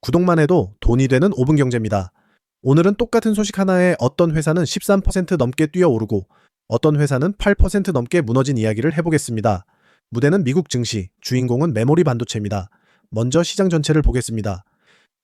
구독만 해도 돈이 되는 5분 경제입니다. 오늘은 똑같은 소식 하나에 어떤 회사는 13% 넘게 뛰어오르고 어떤 회사는 8% 넘게 무너진 이야기를 해보겠습니다. 무대는 미국 증시, 주인공은 메모리 반도체입니다. 먼저 시장 전체를 보겠습니다.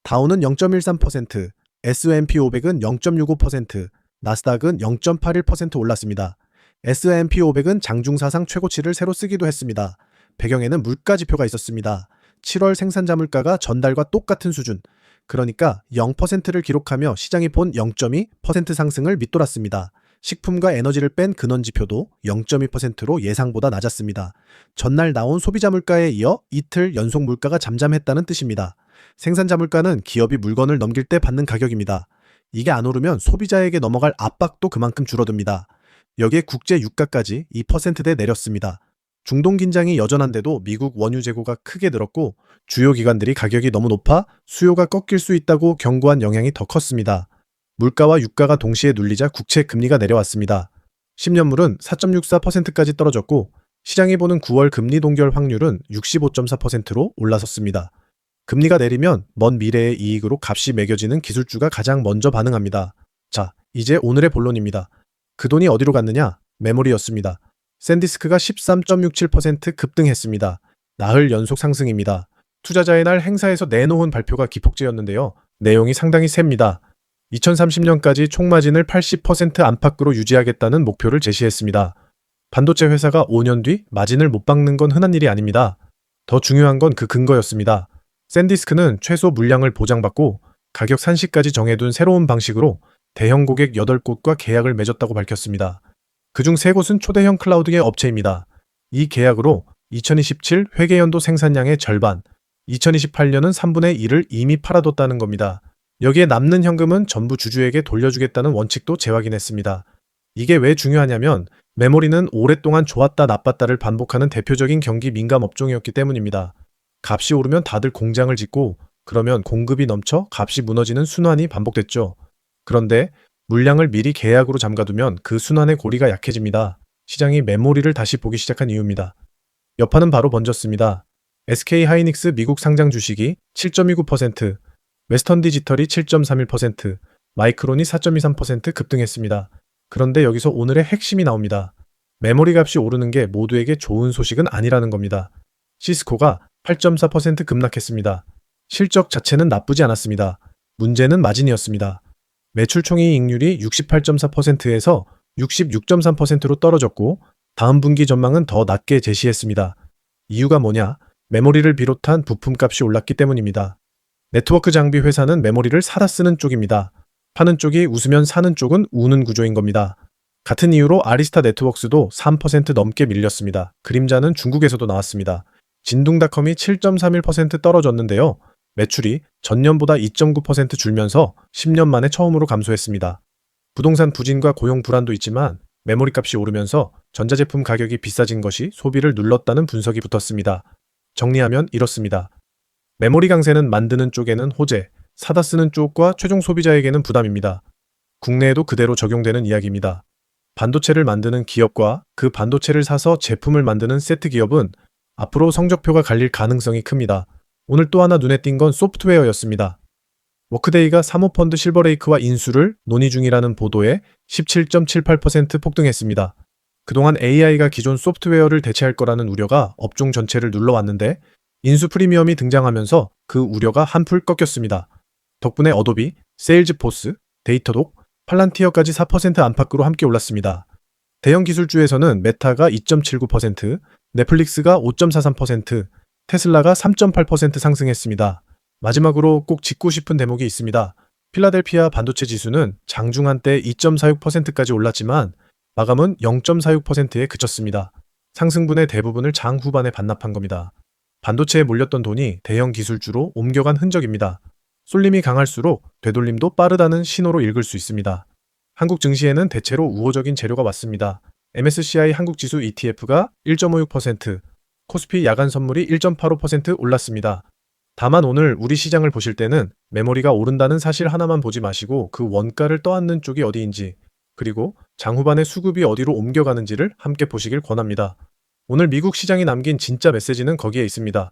다우는 0.13%, S&P 500은 0.65%, 나스닥은 0.81% 올랐습니다. S&P 500은 장중 사상 최고치를 새로 쓰기도 했습니다. 배경에는 물가 지표가 있었습니다. 7월 생산자 물가가 전달과 똑같은 수준, 그러니까 0%를 기록하며 시장이 본 0.2% 상승을 밑돌았습니다. 식품과 에너지를 뺀 근원 지표도 0.2%로 예상보다 낮았습니다. 전날 나온 소비자 물가에 이어 이틀 연속 물가가 잠잠했다는 뜻입니다. 생산자 물가는 기업이 물건을 넘길 때 받는 가격입니다. 이게 안 오르면 소비자에게 넘어갈 압박도 그만큼 줄어듭니다. 여기에 국제 유가까지 2%대 내렸습니다. 중동 긴장이 여전한데도 미국 원유 재고가 크게 늘었고 주요 기관들이 가격이 너무 높아 수요가 꺾일 수 있다고 경고한 영향이 더 컸습니다. 물가와 유가가 동시에 눌리자 국채 금리가 내려왔습니다. 10년물은 4.64%까지 떨어졌고 시장이 보는 9월 금리 동결 확률은 65.4%로 올라섰습니다. 금리가 내리면 먼 미래의 이익으로 값이 매겨지는 기술주가 가장 먼저 반응합니다. 자, 이제 오늘의 본론입니다. 그 돈이 어디로 갔느냐? 메모리였습니다. 샌디스크가 13.67% 급등했습니다. 나흘 연속 상승입니다. 투자자의 날 행사에서 내놓은 발표가 기폭제였는데요. 내용이 상당히 셉니다. 2030년까지 총마진을 80% 안팎으로 유지하겠다는 목표를 제시했습니다. 반도체 회사가 5년 뒤 마진을 못 박는 건 흔한 일이 아닙니다. 더 중요한 건 그 근거였습니다. 샌디스크는 최소 물량을 보장받고 가격 산시까지 정해둔 새로운 방식으로 대형 고객 8곳과 계약을 맺었다고 밝혔습니다. 그중 3곳은 초대형 클라우드계 업체입니다. 이 계약으로 2027 회계연도 생산량의 절반, 2028년은 3분의 1을 이미 팔아뒀다는 겁니다. 여기에 남는 현금은 전부 주주에게 돌려주겠다는 원칙도 재확인했습니다. 이게 왜 중요하냐면 메모리는 오랫동안 좋았다 나빴다를 반복하는 대표적인 경기 민감 업종이었기 때문입니다. 값이 오르면 다들 공장을 짓고 그러면 공급이 넘쳐 값이 무너지는 순환이 반복됐죠. 그런데 물량을 미리 계약으로 잠가두면 그 순환의 고리가 약해집니다. 시장이 메모리를 다시 보기 시작한 이유입니다. 여파는 바로 번졌습니다. SK하이닉스 미국 상장 주식이 7.29%, 웨스턴 디지털이 7.31%, 마이크론이 4.23% 급등했습니다. 그런데 여기서 오늘의 핵심이 나옵니다. 메모리 값이 오르는 게 모두에게 좋은 소식은 아니라는 겁니다. 시스코가 8.4% 급락했습니다. 실적 자체는 나쁘지 않았습니다. 문제는 마진이었습니다. 매출 총이익률이 68.4%에서 66.3%로 떨어졌고 다음 분기 전망은 더 낮게 제시했습니다. 이유가 뭐냐? 메모리를 비롯한 부품값이 올랐기 때문입니다. 네트워크 장비 회사는 메모리를 사다 쓰는 쪽입니다. 파는 쪽이 웃으면 사는 쪽은 우는 구조인 겁니다. 같은 이유로 아리스타 네트워크스도 3% 넘게 밀렸습니다. 그림자는 중국에서도 나왔습니다. 진동닷컴이 7.31% 떨어졌는데요. 매출이 전년보다 2.9% 줄면서 10년 만에 처음으로 감소했습니다. 부동산 부진과 고용 불안도 있지만 메모리 값이 오르면서 전자제품 가격이 비싸진 것이 소비를 눌렀다는 분석이 붙었습니다. 정리하면 이렇습니다. 메모리 강세는 만드는 쪽에는 호재, 사다 쓰는 쪽과 최종 소비자에게는 부담입니다. 국내에도 그대로 적용되는 이야기입니다. 반도체를 만드는 기업과 그 반도체를 사서 제품을 만드는 세트 기업은 앞으로 성적표가 갈릴 가능성이 큽니다. 오늘 또 하나 눈에 띈 건 소프트웨어였습니다. 워크데이가 사모펀드 실버레이크와 인수를 논의 중이라는 보도에 17.78% 폭등했습니다. 그동안 AI가 기존 소프트웨어를 대체할 거라는 우려가 업종 전체를 눌러왔는데 인수 프리미엄이 등장하면서 그 우려가 한풀 꺾였습니다. 덕분에 어도비, 세일즈포스, 데이터독, 팔란티어까지 4% 안팎으로 함께 올랐습니다. 대형 기술주에서는 메타가 2.79%, 넷플릭스가 5.43%, 테슬라가 3.8% 상승했습니다. 마지막으로 꼭 짚고 싶은 대목이 있습니다. 필라델피아 반도체 지수는 장중 한때 2.46%까지 올랐지만 마감은 0.46%에 그쳤습니다. 상승분의 대부분을 장 후반에 반납한 겁니다. 반도체에 몰렸던 돈이 대형 기술주로 옮겨간 흔적입니다. 쏠림이 강할수록 되돌림도 빠르다는 신호로 읽을 수 있습니다. 한국 증시에는 대체로 우호적인 재료가 왔습니다. MSCI 한국지수 ETF가 1.56%, 코스피 야간 선물이 1.85% 올랐습니다. 다만 오늘 우리 시장을 보실 때는 메모리가 오른다는 사실 하나만 보지 마시고 그 원가를 떠안는 쪽이 어디인지, 그리고 장후반의 수급이 어디로 옮겨가는지를 함께 보시길 권합니다. 오늘 미국 시장이 남긴 진짜 메시지는 거기에 있습니다.